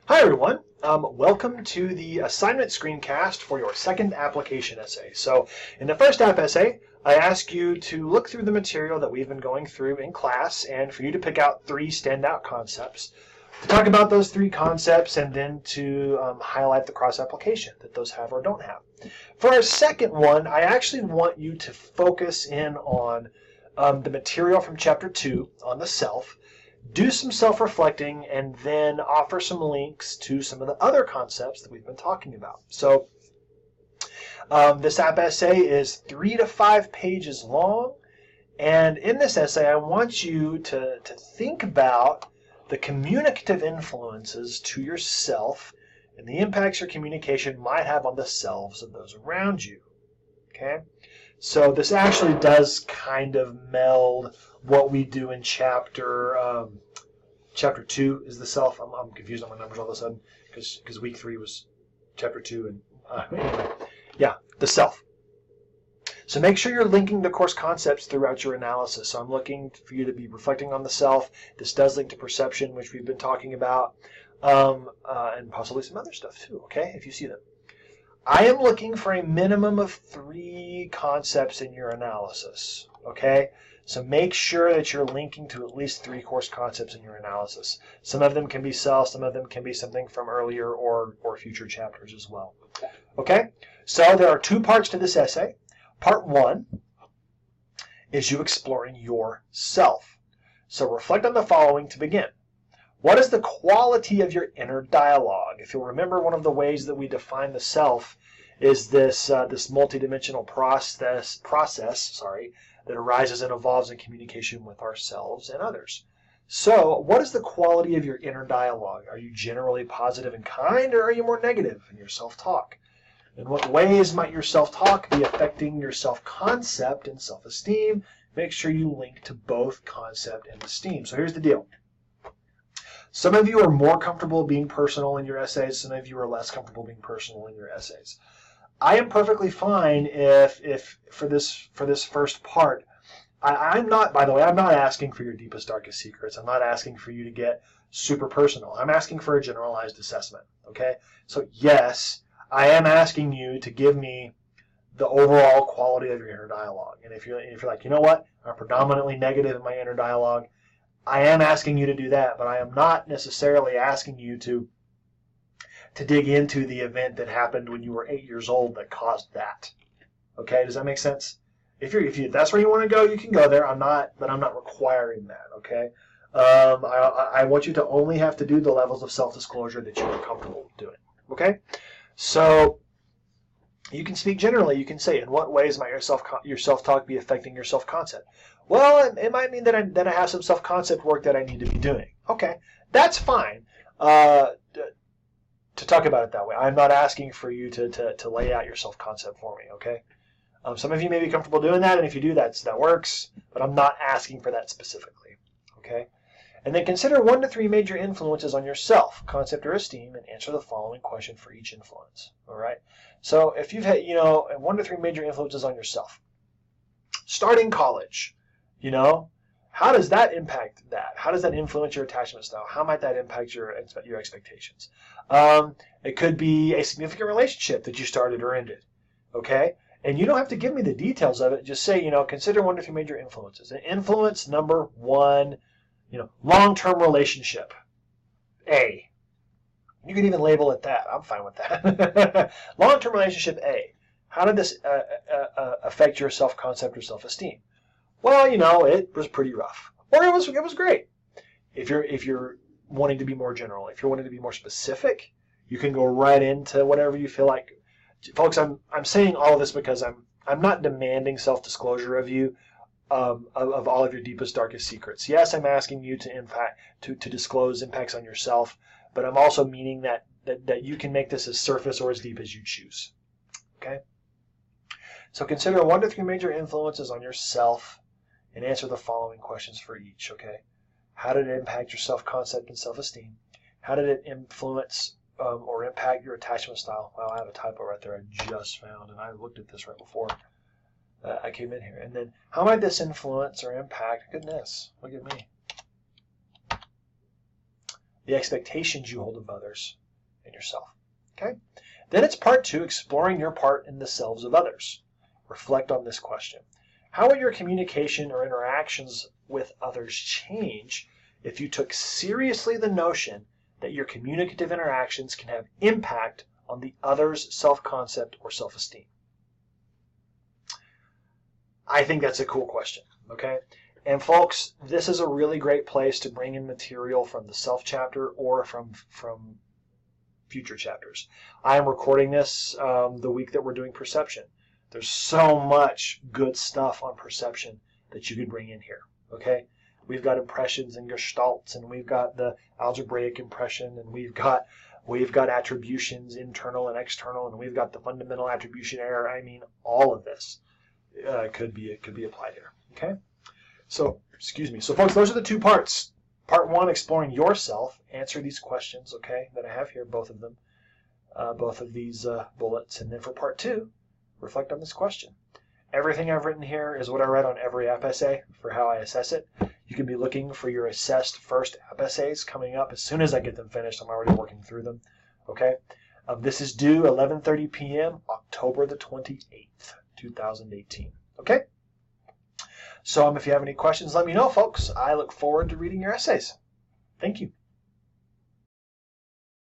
Hi everyone, welcome to the assignment screencast for your second application essay. So in the first app essay, I ask you to look through the material that we've been going through in class and for you to pick out 3 standout concepts, to talk about those 3 concepts and then to highlight the cross-application that those have or don't have. For our second one, I actually want you to focus in on the material from chapter 2 on the self, do some self-reflecting, and then offer some links to some of the other concepts that we've been talking about. So this app essay is 3 to 5 pages long, and in this essay I want you to think about the communicative influences to yourself and the impacts your communication might have on the selves of those around you. Okay? So this actually does kind of meld what we do in chapter 2 is the self. I'm confused on my numbers all of a sudden because week 3 was chapter 2 and anyway, yeah, the self. So make sure you're linking the course concepts throughout your analysis. So I'm looking for you to be reflecting on the self. This does link to perception, which we've been talking about, and possibly some other stuff too. Okay, if you see them. I am looking for a minimum of 3 concepts in your analysis, okay? So make sure that you're linking to at least 3 course concepts in your analysis. Some of them can be self, some of them can be something from earlier or future chapters as well. Okay? So there are 2 parts to this essay. Part 1 is you exploring yourself. So reflect on the following to begin. What is the quality of your inner dialogue? If you'll remember, one of the ways that we define the self is this multidimensional process that arises and evolves in communication with ourselves and others. So, what is the quality of your inner dialogue? Are you generally positive and kind, or are you more negative in your self-talk? In what ways might your self-talk be affecting your self-concept and self-esteem? Make sure you link to both concept and esteem. So here's the deal. Some of you are more comfortable being personal in your essays. Some of you are less comfortable being personal in your essays. I am perfectly fine if for this first part, I'm not, by the way, I'm not asking for your deepest, darkest secrets. I'm not asking for you to get super personal. I'm asking for a generalized assessment, okay? So yes, I am asking you to give me the overall quality of your inner dialogue. And if you're like, you know what, I'm predominantly negative in my inner dialogue, I am asking you to do that, but I am not necessarily asking you to dig into the event that happened when you were 8 years old that caused that. Okay, does that make sense? If that's where you want to go, you can go there. I'm not requiring that. Okay, I want you to only have to do the levels of self-disclosure that you are comfortable doing. Okay, so you can speak generally. You can say, in what ways might your self-talk be affecting your self-concept? Well, it might mean that I have some self-concept work that I need to be doing. Okay, that's fine to talk about it that way. I'm not asking for you to lay out your self-concept for me, okay? Some of you may be comfortable doing that, and if you do, that works, but I'm not asking for that specifically, okay? And then consider 1 to 3 major influences on yourself, concept or esteem, and answer the following question for each influence, all right? So if you've had, 1 to 3 major influences on yourself, starting college, how does that impact that? How does that influence your attachment style? How might that impact your expectations? It could be a significant relationship that you started or ended, okay? And you don't have to give me the details of it. Just say, consider 1 to 3 major influences. And influence number 1, long-term relationship, A. You can even label it that. I'm fine with that. Long-term relationship, A. How did this affect your self-concept or self-esteem? Well, it was pretty rough, or it was great. If you're wanting to be more general, if you're wanting to be more specific, you can go right into whatever you feel like. Folks, I'm saying all of this because I'm not demanding self-disclosure of you of all of your deepest, darkest secrets. Yes, I'm asking you to disclose impacts on yourself, but I'm also meaning that you can make this as surface or as deep as you choose. Okay. So consider 1 to 3 major influences on yourself and answer the following questions for each, okay? How did it impact your self-concept and self-esteem? How did it influence or impact your attachment style? Well, I have a typo right there I just found, and I looked at this right before I came in here. And then, how might this influence or impact, goodness, look at me, the expectations you hold of others? yourself. Okay? Then it's part 2, exploring your part in the selves of others. Reflect on this question. How would your communication or interactions with others change if you took seriously the notion that your communicative interactions can have impact on the other's self-concept or self-esteem? I think that's a cool question, okay? And folks, this is a really great place to bring in material from the self chapter or from future chapters. I am recording this the week that we're doing perception. There's so much good stuff on perception that you could bring in here, okay? We've got impressions and gestalts, and we've got the algebraic impression, and we've got attributions, internal and external, and we've got the fundamental attribution error. I mean, all of this could be applied here, okay? So, excuse me. So, folks, those are the 2 parts. Part 1, exploring yourself. Answer these questions, okay, that I have here, both of them, both of these bullets. And then for part 2, reflect on this question. Everything I've written here is what I write on every app essay for how I assess it. You can be looking for your assessed first app essays coming up as soon as I get them finished. I'm already working through them, okay? This is due 11:30 p.m. October the 28th, 2018, okay? So if you have any questions, let me know, folks. I look forward to reading your essays. Thank you.